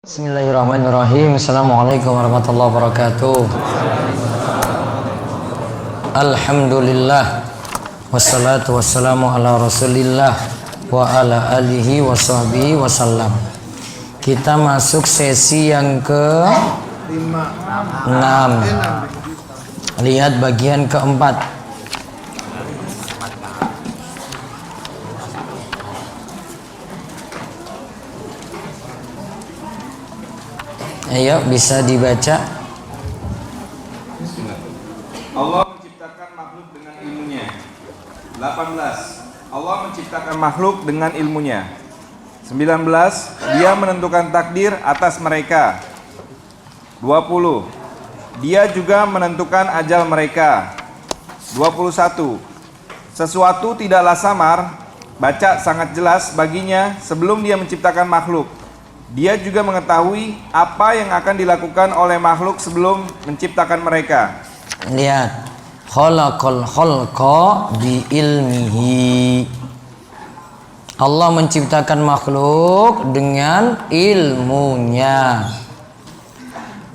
Bismillahirrahmanirrahim. Assalamualaikum warahmatullahi wabarakatuh. Alhamdulillah, wassalatu wassalamu ala rasulillah wa ala alihi wa sahbihi wasallam. Kita masuk sesi yang ke 6. Lihat bagian keempat. Ayo, bisa dibaca. Allah menciptakan makhluk dengan ilmunya. 18. Allah menciptakan makhluk dengan ilmunya. 19. Dia menentukan takdir atas mereka. 20. Dia juga menentukan ajal mereka. 21. Sesuatu tidaklah samar, baca sangat jelas baginya sebelum dia menciptakan makhluk. Dia juga mengetahui apa yang akan dilakukan oleh makhluk sebelum menciptakan mereka. Lihat, khalaqal khalqa bi ilmihi. Allah menciptakan makhluk dengan ilmunya.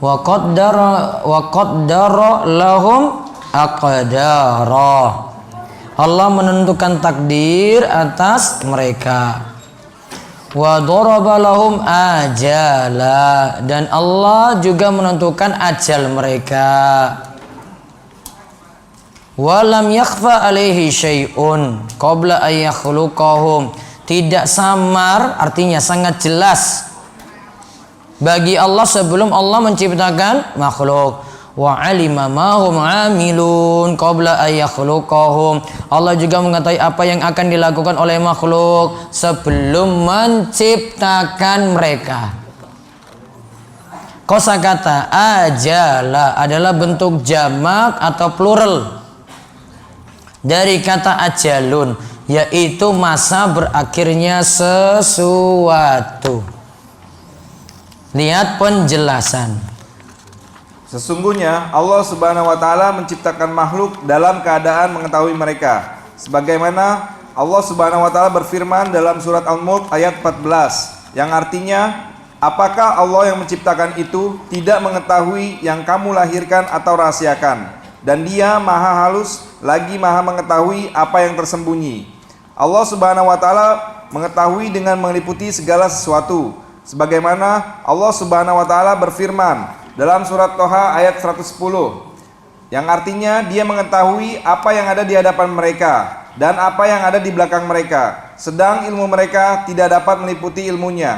Wa qaddara lahum aqdara. Allah menentukan takdir atas mereka. Wa daraba lahum ajala, dan Allah juga menentukan ajal mereka. Wa lam yakhfa alaihi syai'un qabla ay yakhluqahum. Tidak samar, artinya sangat jelas bagi Allah sebelum Allah menciptakan makhluk. Wa alima ma hum amilun qabla ay yakhluqahum. Allah juga mengetahui apa yang akan dilakukan oleh makhluk sebelum menciptakan mereka. Kosakata ajala adalah bentuk jamak atau plural dari kata ajalun, yaitu masa berakhirnya sesuatu. Lihat penjelasan. Sesungguhnya Allah Subhanahu wa taala menciptakan makhluk dalam keadaan mengetahui mereka. Sebagaimana Allah Subhanahu wa taala berfirman dalam surat Al-Mulk ayat 14 yang artinya, apakah Allah yang menciptakan itu tidak mengetahui yang kamu lahirkan atau rahasiakan, dan Dia Maha halus lagi Maha mengetahui apa yang tersembunyi. Allah Subhanahu wa taala mengetahui dengan meliputi segala sesuatu. Sebagaimana Allah Subhanahu wa taala berfirman dalam surat Toha ayat 110 yang artinya Dia mengetahui apa yang ada di hadapan mereka dan apa yang ada di belakang mereka, sedang ilmu mereka tidak dapat meliputi ilmunya.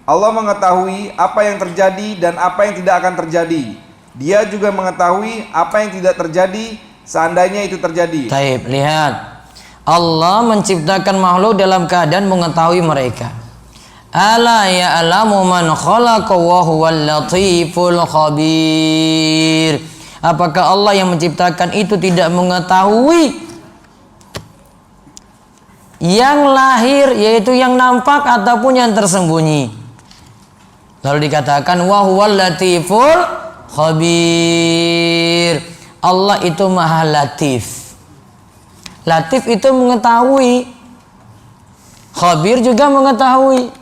Allah mengetahui apa yang terjadi dan apa yang tidak akan terjadi. Dia juga mengetahui apa yang tidak terjadi seandainya itu terjadi. Taib, lihat, Allah menciptakan makhluk dalam keadaan mengetahui mereka. Ala ya'lamu man khalaqa wa huwal latiful khabir. Apakah Allah yang menciptakan itu tidak mengetahui yang lahir, yaitu yang nampak ataupun yang tersembunyi? Lalu dikatakan wa huwal latiful khabir. Allah itu maha latif. Latif itu mengetahui, khabir juga mengetahui.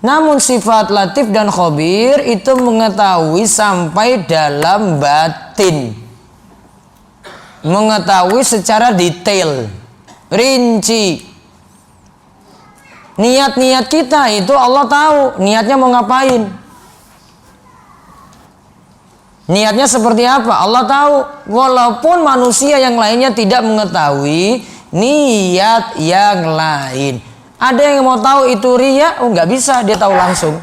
Namun sifat latif dan khabir itu mengetahui sampai dalam batin, mengetahui secara detail, rinci. Niat-niat kita itu Allah tahu, niatnya mau ngapain, niatnya seperti apa, Allah tahu. Walaupun manusia yang lainnya tidak mengetahui niat yang lain. Ada yang mau tahu itu riya? Oh, nggak bisa dia tahu langsung.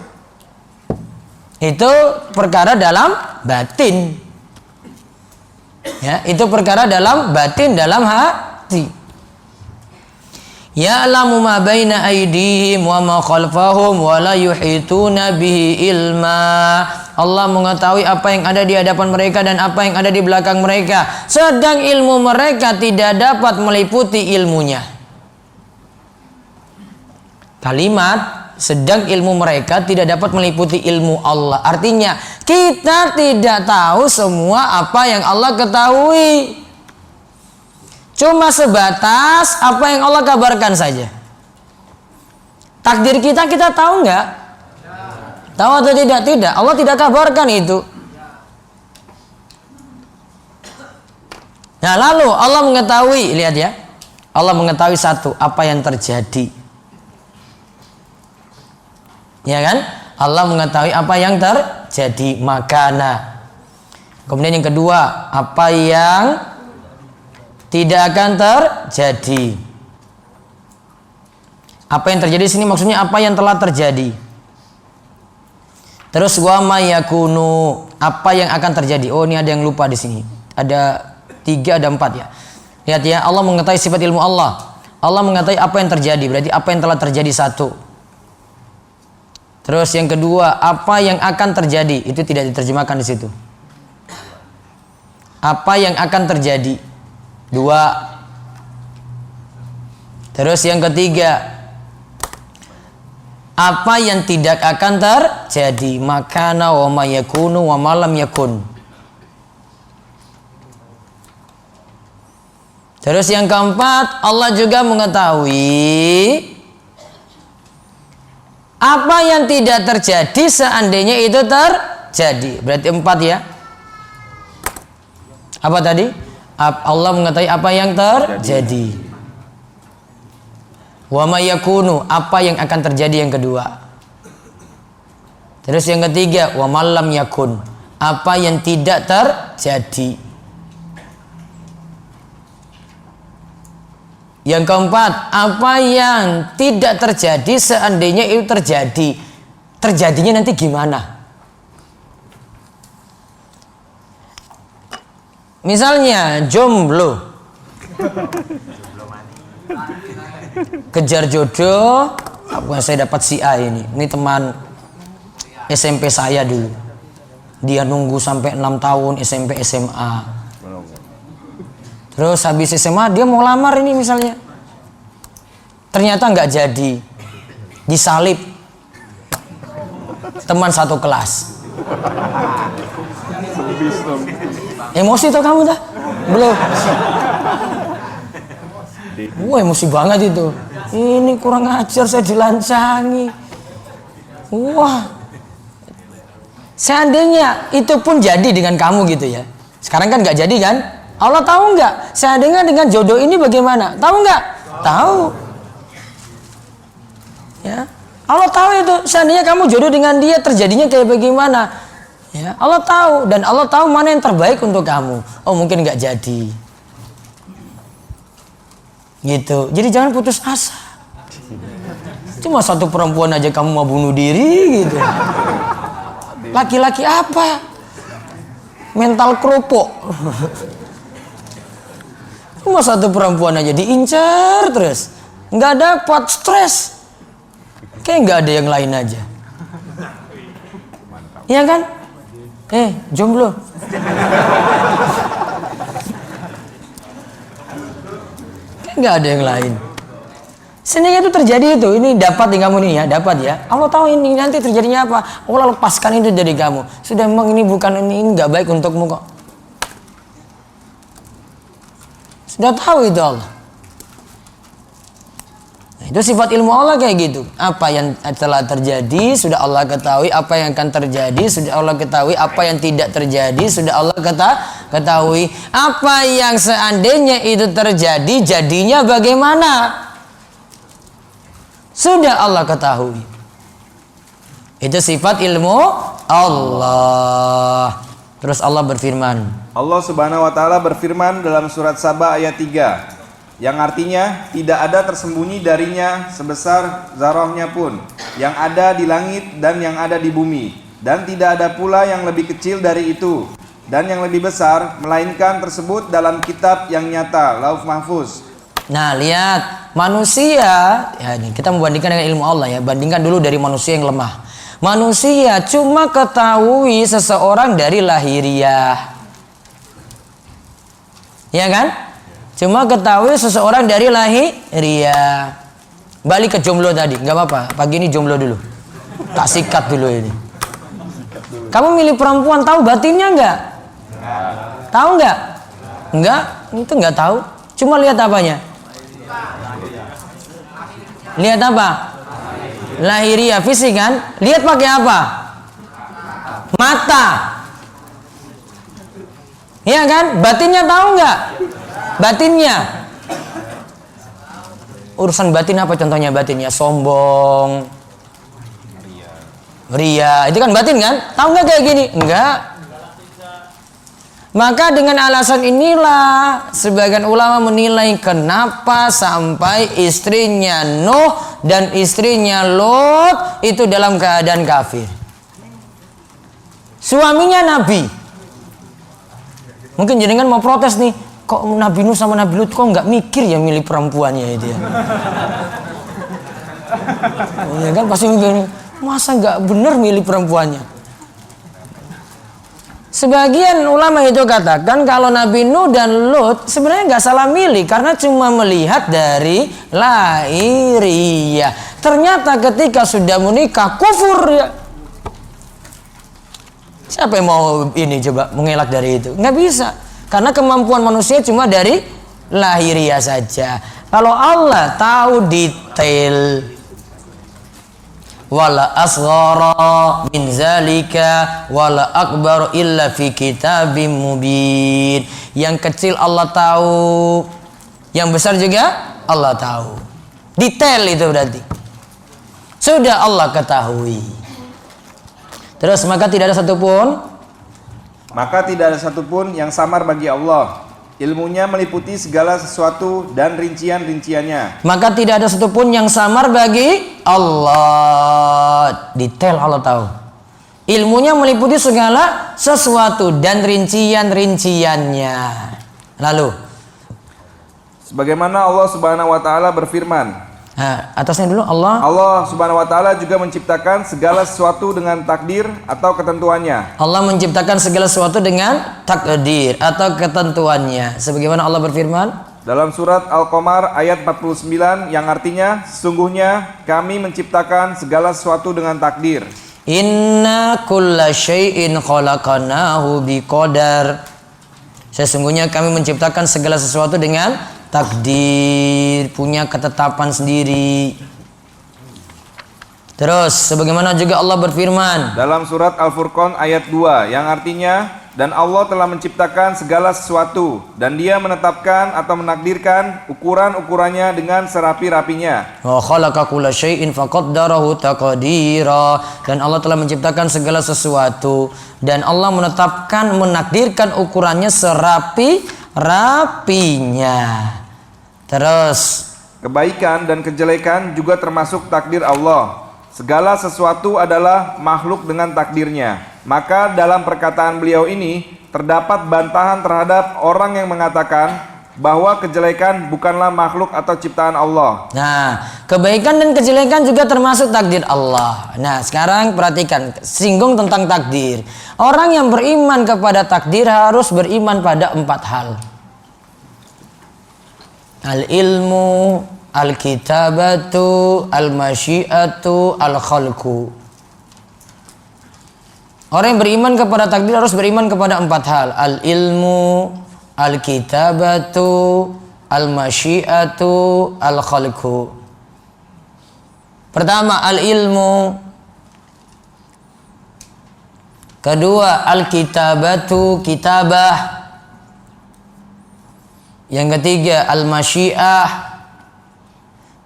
Itu perkara dalam batin. Ya, itu perkara dalam batin, dalam hati. Ya'lamu ma baina aydihim wa ma khalfahum wa la yuhituna bihi ilma. Allah mengetahui apa yang ada di hadapan mereka dan apa yang ada di belakang mereka, sedang ilmu mereka tidak dapat meliputi ilmunya. Kalimat sedang ilmu mereka tidak dapat meliputi ilmu Allah, artinya kita tidak tahu semua apa yang Allah ketahui. Cuma sebatas apa yang Allah kabarkan saja. Takdir kita tahu nggak? Tahu atau tidak? Tidak. Allah tidak kabarkan itu. Nah, lalu Allah mengetahui, lihat ya. Allah mengetahui satu, apa yang terjadi. Ya kan? Allah mengetahui apa yang terjadi, makana. Kemudian yang kedua, apa yang tidak akan terjadi. Apa yang terjadi di sini maksudnya apa yang telah terjadi. Terus wa ma yakunu, apa yang akan terjadi. Oh, ini ada yang lupa di sini. Ada 3, ada 4 ya. Lihat ya, Allah mengetahui sifat ilmu Allah. Allah mengetahui apa yang terjadi, berarti apa yang telah terjadi satu. Terus yang kedua, apa yang akan terjadi, itu tidak diterjemahkan di situ. Apa yang akan terjadi, 2. Terus yang ketiga, apa yang tidak akan terjadi, makana wa ma yakunu wa ma lam yakun. Terus yang keempat, Allah juga mengetahui apa yang tidak terjadi seandainya itu terjadi. Berarti 4 ya. Apa tadi? Allah mengetahui apa yang terjadi. Wa ma yakunu, apa yang akan terjadi yang kedua. Terus yang ketiga, wa ma lam yakun, apa yang tidak terjadi. Yang keempat, apa yang tidak terjadi seandainya itu terjadi. Terjadinya nanti gimana? Misalnya jomblo, kejar jodoh, saya dapat si A ini teman SMP saya dulu. Dia nunggu sampai 6 tahun SMP SMA. Terus habis SMA dia mau lamar ini misalnya. Ternyata nggak jadi. Disalib. Teman satu kelas. Emosi tuh kamu dah? Belum. Wah, emosi banget itu. Ini kurang ajar, saya dilancangi. Wah. Seandainya itu pun jadi dengan kamu gitu ya. Sekarang kan nggak jadi kan? Allah tahu nggak? Seandainya dengan jodoh ini bagaimana? Tahu nggak? Tahu. Ya, Allah tahu itu. Seandainya kamu jodoh dengan dia, terjadinya kayak bagaimana? Ya, Allah tahu, dan Allah tahu mana yang terbaik untuk kamu. Oh, mungkin nggak jadi. Gitu. Jadi jangan putus asa. Cuma satu perempuan aja kamu mau bunuh diri gitu. Laki-laki apa? Mental kerupuk. Cuma satu perempuan aja diincar terus, nggak dapat, stres, kayak nggak ada yang lain aja, iya kan? Jomblo, kayak nggak ada yang lain. Seandainya itu terjadi itu, ini dapat di kamu nih ya, dapat ya. Allah tahu ini nanti terjadinya apa. Allah lepaskan itu dari kamu. Sudah, memang ini bukan ini nggak baik untukmu kok. Sudah tahu itu Allah. Nah, itu sifat ilmu Allah kayak gitu. Apa yang telah terjadi sudah Allah ketahui, apa yang akan terjadi sudah Allah ketahui, apa yang tidak terjadi sudah Allah ketahui. Apa yang seandainya itu terjadi, jadinya bagaimana? Sudah Allah ketahui. Itu sifat ilmu Allah. Terus Allah berfirman. Allah Subhanahu wa taala berfirman dalam surat Saba ayat 3, yang artinya tidak ada tersembunyi darinya sebesar zarahnya pun yang ada di langit dan yang ada di bumi, dan tidak ada pula yang lebih kecil dari itu dan yang lebih besar melainkan tersebut dalam kitab yang nyata, Lauh Mahfuz. Nah, lihat manusia, ya ini kita membandingkan dengan ilmu Allah ya. Bandingkan dulu dari manusia yang lemah. Manusia cuma ketahui seseorang dari lahiriah, ya kan? Cuma ketahui seseorang dari lahiriah. Balik ke jomblo tadi, nggak apa-apa. Pagi ini jomblo dulu, tak sikat dulu ini. Kamu milih perempuan, tahu batinnya nggak? Tahu nggak? Nggak, itu nggak tahu. Cuma lihat apanya? Lihat apa? Lahiriah, fisik kan? Lihat pakai apa? Mata. Iya kan? Batinnya tahu nggak? Batinnya. Urusan batin apa contohnya batinnya? Sombong, ria. Itu kan batin kan? Tahu nggak kayak gini? Enggak. Maka dengan alasan inilah sebagian ulama menilai kenapa sampai istrinya Nuh dan istrinya Lot itu dalam keadaan kafir. Suaminya Nabi. Mungkin jenengan mau protes nih, kok Nabi Nuh sama Nabi Lut kok nggak mikir ya milih perempuannya itu ya? Oh, ya kan pasti mikir, masa nggak bener milih perempuannya? Sebagian ulama itu katakan kalau Nabi Nuh dan Lut sebenarnya nggak salah milih karena cuma melihat dari lahiriah. Ternyata ketika sudah menikah kufur ya. Siapa yang mau ini coba mengelak dari itu? Nggak bisa. Karena kemampuan manusia cuma dari lahiriah saja. Kalau Allah tahu detail, wala asghara min zalika wala akbar illa fi kitabim mubin. Yang kecil Allah tahu, yang besar juga Allah tahu. Detail itu berarti sudah Allah ketahui. Terus maka tidak ada satupun yang samar bagi Allah. Ilmunya meliputi segala sesuatu dan rincian-rinciannya. Maka tidak ada satupun yang samar bagi Allah. Detail Allah tahu. Ilmunya meliputi segala sesuatu dan rincian-rinciannya. Lalu, sebagaimana Allah Subhanahu wa taala berfirman. Nah, atasnya dulu Allah Subhanahu wa taala juga menciptakan segala sesuatu dengan takdir atau ketentuannya. Allah menciptakan segala sesuatu dengan takdir atau ketentuannya. Sebagaimana Allah berfirman dalam surat Al-Qamar ayat 49 yang artinya sesungguhnya kami menciptakan segala sesuatu dengan takdir. Inna kulla syai'in khalaqnahu biqadar. Sesungguhnya kami menciptakan segala sesuatu dengan takdir, punya ketetapan sendiri. Terus sebagaimana juga Allah berfirman dalam surat Al-Furqan ayat 2 yang artinya dan Allah telah menciptakan segala sesuatu dan Dia menetapkan atau menakdirkan ukuran-ukurannya dengan serapi-rapinya. Wa khalaqa kulla syai'in faqaddarahu taqdira. Dan Allah telah menciptakan segala sesuatu dan Allah menetapkan menakdirkan ukurannya serapi-rapinya. Terus kebaikan dan kejelekan juga termasuk takdir Allah. Segala sesuatu adalah makhluk dengan takdirnya. Maka dalam perkataan beliau ini terdapat bantahan terhadap orang yang mengatakan bahwa kejelekan bukanlah makhluk atau ciptaan Allah. Nah, kebaikan dan kejelekan juga termasuk takdir Allah. Nah, sekarang perhatikan, singgung tentang takdir. Orang yang beriman kepada takdir harus beriman pada 4 hal. Al-ilmu, al-kitabatu, al-masyiatu, al-khalqu. Orang yang beriman kepada takdir harus beriman kepada 4 hal. Al-ilmu, al-kitabatu, al-masyiatu, al-khalqu. Pertama, al-ilmu. Kedua, al-kitabatu, kitabah. Yang ketiga al-masyiah.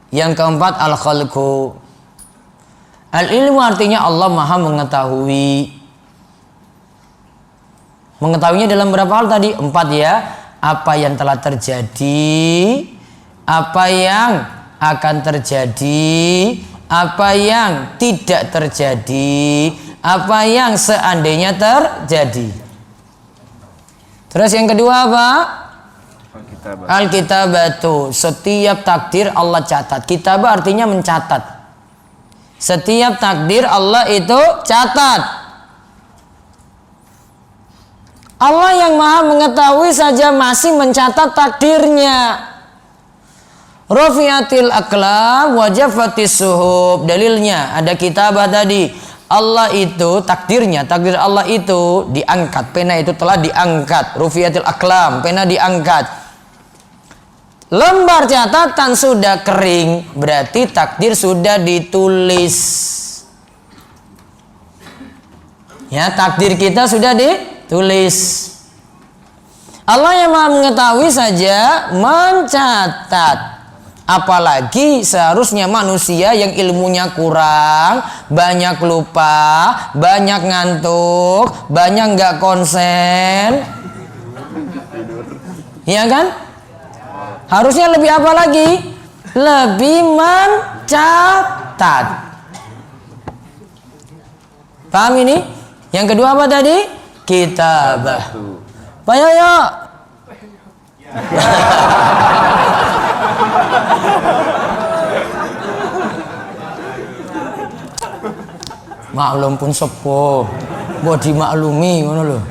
Yang keempat al-khalqu. Al-ilmu artinya Allah Maha mengetahui. Mengetahuinya dalam berapa hal tadi? 4 ya. Apa yang telah terjadi, apa yang akan terjadi, apa yang tidak terjadi, apa yang seandainya terjadi. Terus yang kedua apa? Al-kitabatu. Setiap takdir Allah catat. Kitabah artinya mencatat. Setiap takdir Allah itu catat. Allah yang Maha mengetahui saja masih mencatat takdirnya. Rafiatil aqlam wa jaffatis suhub. Dalilnya ada kitabah tadi. Allah itu takdirnya, takdir Allah itu diangkat. Pena itu telah diangkat. Rufiatil aqlam, pena diangkat. Lembar catatan sudah kering, berarti takdir sudah ditulis. Ya, takdir kita sudah ditulis. Allah yang Maha mengetahui saja mencatat. Apalagi seharusnya manusia yang ilmunya kurang, banyak lupa, banyak ngantuk, banyak nggak konsen. Iya kan? Harusnya lebih apa lagi? Lebih mencatat. Paham ini? Yang kedua apa tadi? Kitabah. Pak Yoyo. Maklum pun sepuh. Buat dimaklumi ngono lho.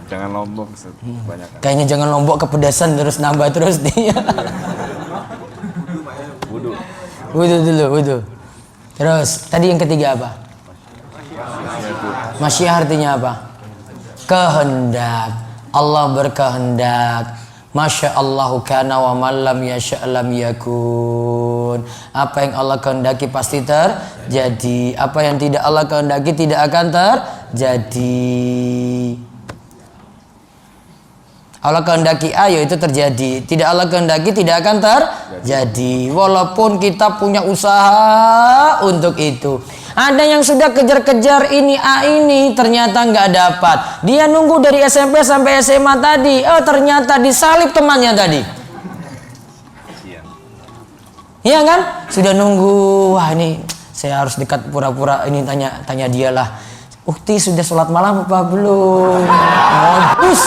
Jangan lombok, banyak. Kayaknya jangan lombok kepedasan terus nambah terus dia. Wudu dulu, wudu. Terus tadi yang ketiga apa? Masyiah artinya apa? Kehendak. Allah berkehendak. Masya Allahu kana wa man lam yasha' lam yakun. Apa yang Allah kehendaki pasti terjadi. Apa yang tidak Allah kehendaki tidak akan terjadi. Allah kehendaki A, ya itu terjadi. Tidak Allah kehendaki tidak akan terjadi. Walaupun kita punya usaha untuk itu. Ada yang sudah kejar-kejar ini A ini, ternyata nggak dapat. Dia nunggu dari SMP sampai SMA tadi. Oh, ternyata disalib temannya tadi. Iya kan? Sudah nunggu. Wah, ini saya harus dekat pura-pura ini tanya dia lah. Ukti sudah sholat malam apa belum? Modus.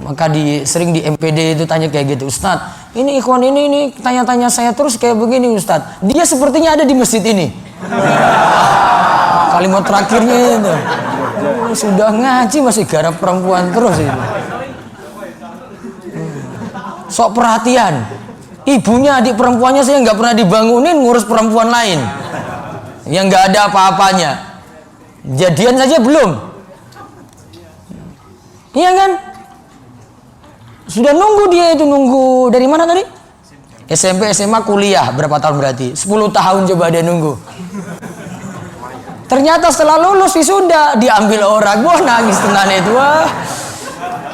Maka sering di MPD itu tanya kayak gitu, Ustadz, ini ikhwan ini tanya-tanya saya terus kayak begini Ustadz. Dia sepertinya ada di masjid ini. Kalimat terakhirnya itu, sudah ngaji masih garap perempuan terus itu. Sok perhatian. Ibunya adik perempuannya saya nggak pernah dibangunin ngurus perempuan lain yang nggak ada apa-apanya. Jadian saja belum. Iya kan? Sudah nunggu dia itu, nunggu dari mana tadi? SMP, SMA, kuliah. Berapa tahun berarti? 10 tahun coba dia nunggu. Ternyata setelah lulus wisuda diambil orang. Wah, nangis tenan itu. Wah,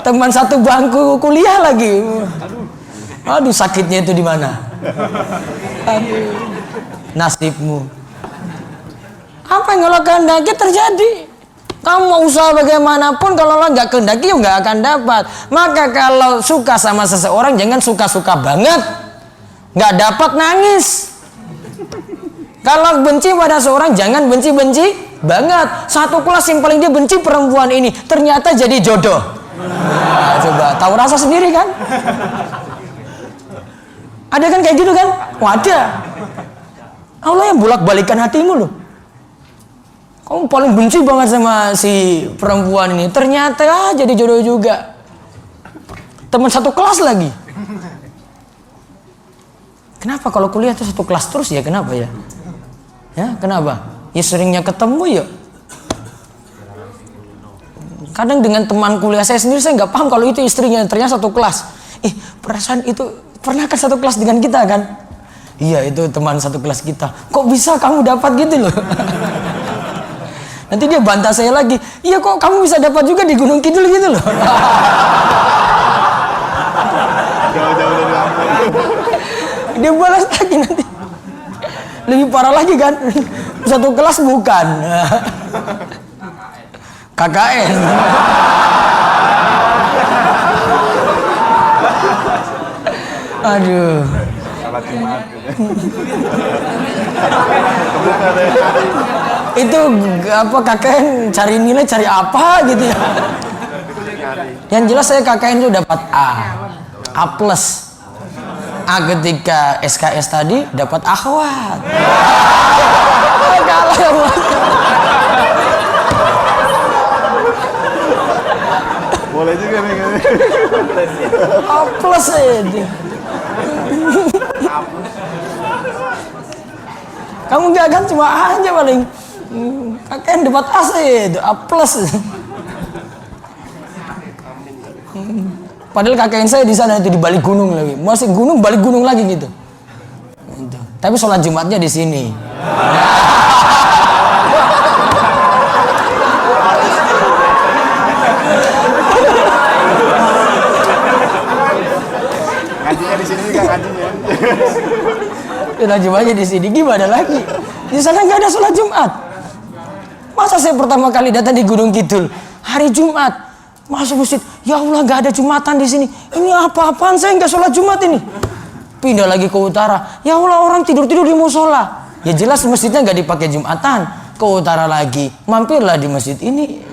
teman satu bangku kuliah lagi. Aduh, sakitnya itu di mana? Aduh, nasibmu. Apa yang Allah kehendaki terjadi. Kamu mau usaha bagaimanapun, kalau Allah nggak kehendaki ya nggak akan dapat. Maka kalau suka sama seseorang jangan suka-suka banget, nggak dapat nangis. Kalau benci pada seorang jangan benci-benci banget. Satu kelas yang paling dia benci perempuan ini, ternyata jadi jodoh. Nah, coba tahu rasa sendiri kan? Ada kan kayak gitu kan? Wadah. Allah yang bolak-balikan hatimu loh. Kamu paling benci banget sama si perempuan ini, ternyata jadi jodoh juga. Teman satu kelas lagi. Kenapa kalau kuliah tuh satu kelas terus ya? Kenapa ya? Ya, kenapa? Ya seringnya ketemu ya. Kadang dengan teman kuliah saya sendiri saya nggak paham kalau itu istrinya, ternyata satu kelas. Perasaan itu pernah kan satu kelas dengan kita kan? Iya, itu teman satu kelas kita. Kok bisa kamu dapat gitu loh? Nanti dia bantah saya lagi. Iya, kok kamu bisa dapat juga di Gunung Kidul gitu loh. Jauh-jauh dari Lampung. Dia balas lagi nanti. Lebih parah lagi kan. Satu kelas bukan. KKN. Aduh. Salat Jumat. Itu apa, KKN cari nilai cari apa gitu ya. Yang jelas saya KKN itu dapat A plus. A ketika SKS tadi dapat akhwat. Kalah ya Mas. Boleh juga nih. A plus itu. Kamu enggak kan, cuma A aja paling. KKN dapat A itu, A plus. Padahal KKN saya di sana itu di balik gunung lagi. Masih gunung balik gunung lagi gitu. Gitu. Tapi sholat Jumatnya di sini. Ngajinya di sini enggak ngajinya. Sholat Jumatnya di sini. Gimana lagi? Di sana nggak ada sholat Jumat. Masa saya pertama kali datang di Gunung Kidul hari Jumat, masuk masjid, ya Allah nggak ada Jumatan di sini. Ini apa-apaan, saya nggak sholat Jumat ini. Pindah lagi ke utara, ya Allah orang tidur-tidur di musola. Ya jelas masjidnya nggak dipakai Jumatan. Ke utara lagi, mampirlah di masjid ini.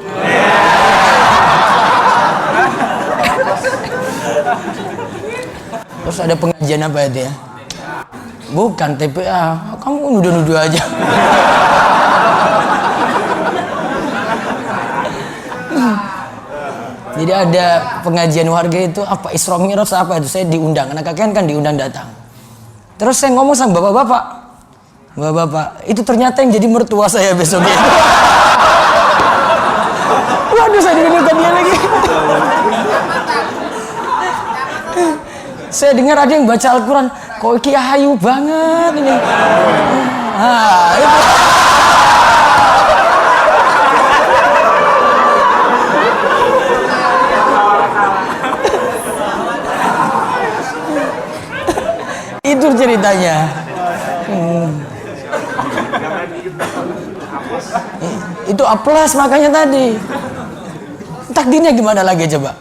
Terus ada pengajian apa itu ya? Bukan TPA, kamu nuduh-nuduh aja. Jadi ada pengajian warga itu apa Isra Mi'raj apa itu, saya diundang, anak kakek kan diundang datang. Terus saya ngomong sama bapak-bapak itu ternyata yang jadi mertua saya besoknya. Waduh, saya diingatkan dia lagi. Saya dengar ada yang baca Al-Quran, kok iki ayu banget ini. Itu ceritanya. Itu aplas makanya tadi. Takdirnya gimana lagi coba?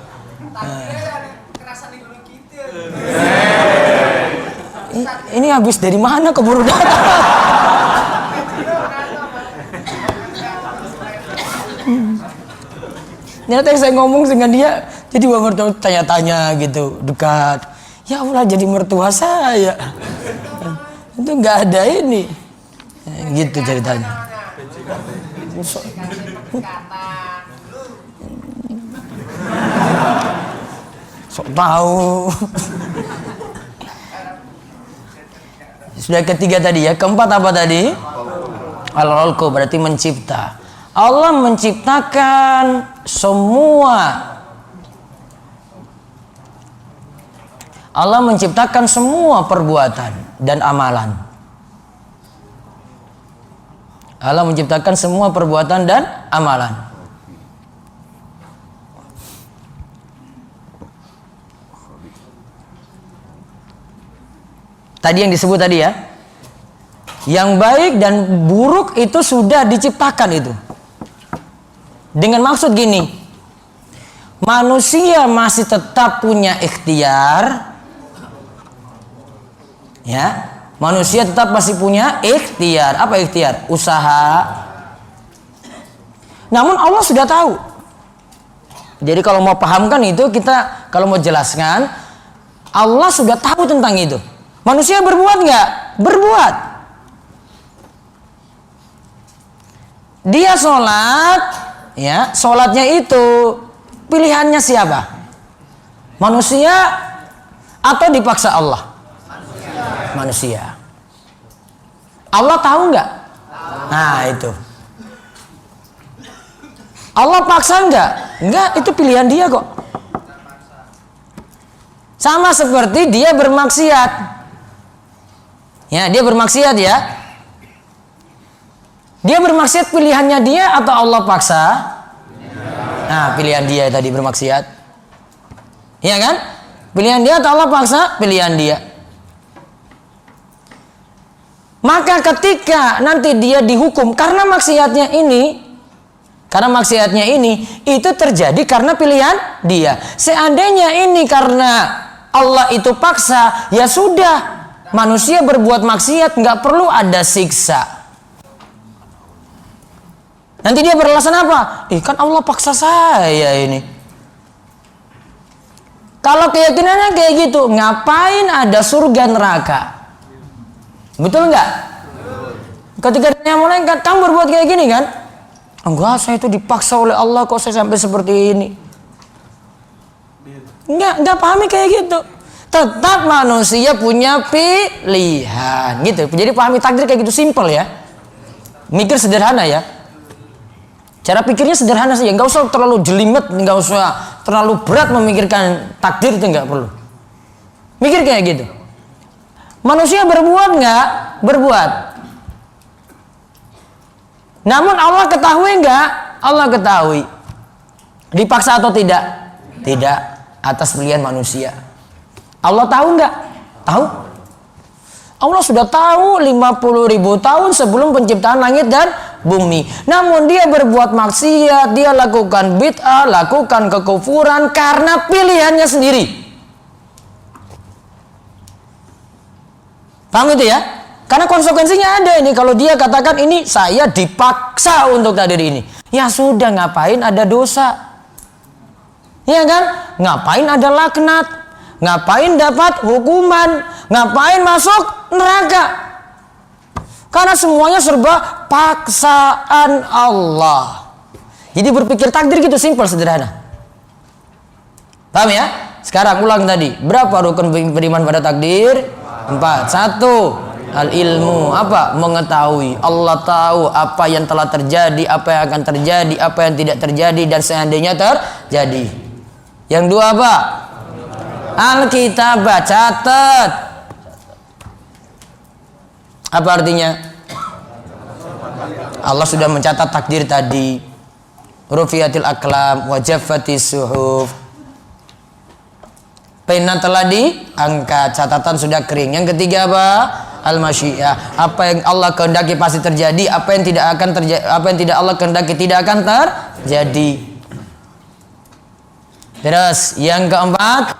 Ini habis dari mana keburu datang? Ternyata yang saya ngomong dengan dia, jadi mertua tanya-tanya gitu, dekat. Ya Allah, jadi mertua saya. Itu nggak ada ini. Gitu ceritanya. Sok tahu. Sudah ketiga tadi ya. Keempat apa tadi? Al-Khalqu berarti mencipta. Allah menciptakan semua. Allah menciptakan semua perbuatan dan amalan. Allah menciptakan semua perbuatan dan amalan. Tadi yang disebut tadi ya, yang baik dan buruk itu sudah diciptakan itu. Dengan maksud gini, manusia masih tetap punya ikhtiar, ya, manusia tetap masih punya ikhtiar. Apa ikhtiar? Usaha. Namun Allah sudah tahu. Jadi kalau mau pahamkan itu, kita kalau mau jelaskan, Allah sudah tahu tentang itu. Manusia berbuat nggak? Berbuat. Dia sholat, ya, sholatnya itu pilihannya siapa? Manusia atau dipaksa Allah? Manusia. Allah tahu nggak? Nah itu. Allah paksa nggak? Nggak, itu pilihan dia kok. Sama seperti dia bermaksiat. Ya, dia bermaksiat ya. Dia bermaksiat pilihannya dia atau Allah paksa? Nah, pilihan dia tadi bermaksiat. Iya kan? Pilihan dia atau Allah paksa? Pilihan dia. Maka ketika nanti dia dihukum karena maksiatnya ini, itu terjadi karena pilihan dia. Seandainya ini karena Allah itu paksa, ya sudah. Manusia berbuat maksiat nggak perlu ada siksa. Nanti dia beralasan apa? Kan Allah paksa saya ini. Kalau keyakinannya kayak gitu, ngapain ada surga neraka? Betul nggak? Ketika dia mulai, kamu berbuat kayak gini kan? Enggak, saya itu dipaksa oleh Allah kok saya sampai seperti ini. Enggak pahami kayak gitu. Tetap manusia punya pilihan gitu. Jadi pahami takdir kayak gitu, simple ya. Mikir sederhana ya. Cara pikirnya sederhana saja, nggak usah terlalu jelimet, nggak usah terlalu berat memikirkan takdir itu nggak perlu. Mikir kayak gitu. Manusia berbuat nggak? Berbuat. Namun Allah ketahui nggak? Allah ketahui. Dipaksa atau tidak? Tidak. Atas pilihan manusia. Allah tahu nggak? Tahu. Allah sudah tahu 50.000 tahun sebelum penciptaan langit dan bumi. Namun dia berbuat maksiat, dia lakukan bid'ah, lakukan kekufuran karena pilihannya sendiri. Paham itu ya? Karena konsekuensinya ada ini. Kalau dia katakan ini saya dipaksa untuk takdir ini, ya sudah, ngapain ada dosa? Ya kan? Ngapain ada laknat? Ngapain dapat hukuman? Ngapain masuk neraka? Karena semuanya serba paksaan Allah. Jadi berpikir takdir gitu simpel, sederhana. Paham ya? Sekarang ulang tadi. Berapa rukun beriman pada takdir? 4. 1. Al-ilmu. Apa? Mengetahui. Allah tahu apa yang telah terjadi, apa yang akan terjadi, apa yang tidak terjadi, dan seandainya terjadi. Yang 2 apa? Alkitabah. Catat. Apa artinya? Allah sudah mencatat takdir tadi. Rufiatil aklam wa jaffatis suhuf. Pena telah diangkat, catatan sudah kering. Yang ketiga apa? Al-masyiah. Apa yang Allah kehendaki pasti terjadi, apa yang tidak akan terjadi, apa yang tidak Allah kehendaki tidak akan terjadi. Terus yang keempat,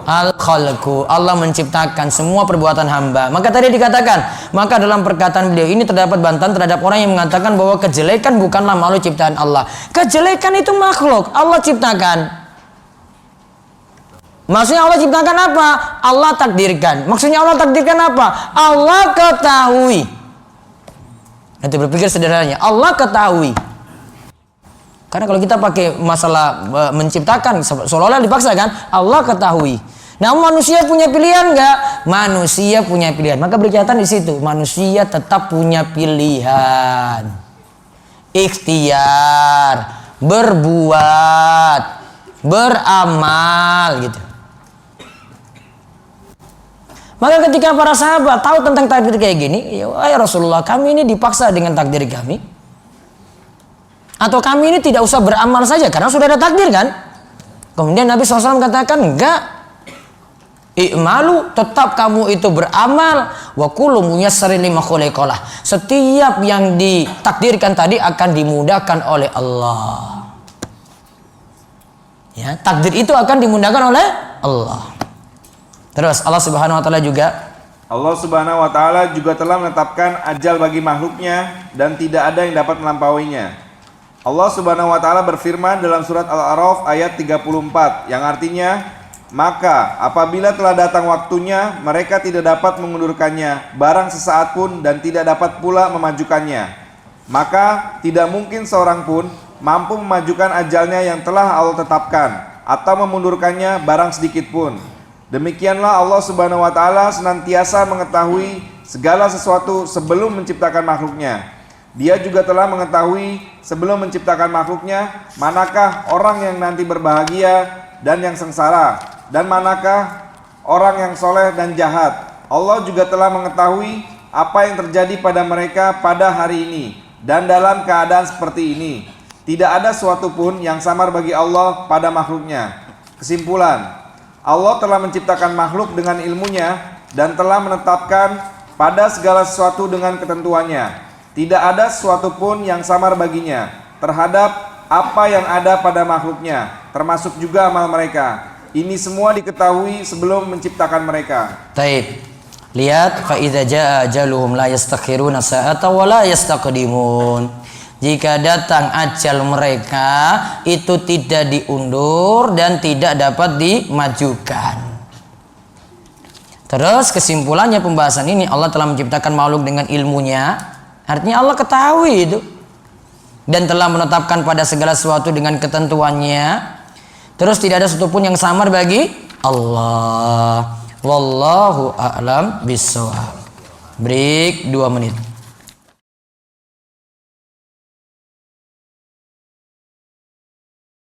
al-khalqu. Allah menciptakan semua perbuatan hamba. Maka tadi dikatakan, maka dalam perkataan beliau ini terdapat bantahan terhadap orang yang mengatakan bahwa kejelekan bukanlah makhluk ciptaan Allah. Kejelekan itu makhluk, Allah ciptakan. Maksudnya Allah ciptakan apa? Allah takdirkan. Maksudnya Allah takdirkan apa? Allah ketahui. Nanti berpikir sederhananya, Allah ketahui. Karena kalau kita pakai masalah menciptakan, seolah-olah dipaksa kan? Allah ketahui. Namun manusia punya pilihan nggak? Manusia punya pilihan. Maka berkaitan di situ. Manusia tetap punya pilihan. Ikhtiar, berbuat, beramal gitu. Maka ketika para sahabat tahu tentang takdir kayak gini, ya Rasulullah, kami ini dipaksa dengan takdir kami. Atau kami ini tidak usah beramal saja karena sudah ada takdir kan? Kemudian Nabi SAW katakan, enggak. I'malu, tetap kamu itu beramal. Wa kullu muyasssarin lima khuliqalah. Setiap yang ditakdirkan tadi akan dimudahkan oleh Allah. Ya, takdir itu akan dimudahkan oleh Allah. Terus Allah Subhanahu wa taala juga telah menetapkan ajal bagi makhluknya dan tidak ada yang dapat melampauinya. Allah Subhanahu wa taala berfirman dalam surat Al-A'raf ayat 34 yang artinya, maka apabila telah datang waktunya mereka tidak dapat mengundurkannya barang sesaat pun dan tidak dapat pula memajukannya. Maka tidak mungkin seorang pun mampu memajukan ajalnya yang telah Allah tetapkan atau memundurkannya barang sedikit pun. Demikianlah Allah Subhanahu wa taala senantiasa mengetahui segala sesuatu sebelum menciptakan makhluknya. Dia juga telah mengetahui sebelum menciptakan makhluknya manakah orang yang nanti berbahagia dan yang sengsara, dan manakah orang yang soleh dan jahat. Allah juga telah mengetahui apa yang terjadi pada mereka pada hari ini dan dalam keadaan seperti ini. Tidak ada suatu pun yang samar bagi Allah pada makhluknya. Kesimpulan, Allah telah menciptakan makhluk dengan ilmunya dan telah menetapkan pada segala sesuatu dengan ketentuannya. Tidak ada sesuatu pun yang samar baginya terhadap apa yang ada pada makhluknya, termasuk juga amal mereka. Ini semua diketahui sebelum menciptakan mereka. Taib. Lihat, fa idza jaa ajaluhum la yastakhiruna sa'ata wa la yastaqdimun. Jika datang ajal mereka itu tidak diundur dan tidak dapat dimajukan. Terus kesimpulannya pembahasan ini, Allah telah menciptakan makhluk dengan ilmunya. Artinya Allah ketahui itu. Dan telah menetapkan pada segala sesuatu dengan ketentuannya. Terus tidak ada satupun yang samar bagi Allah. Wallahu a'lam bishawab. Break 2 menit.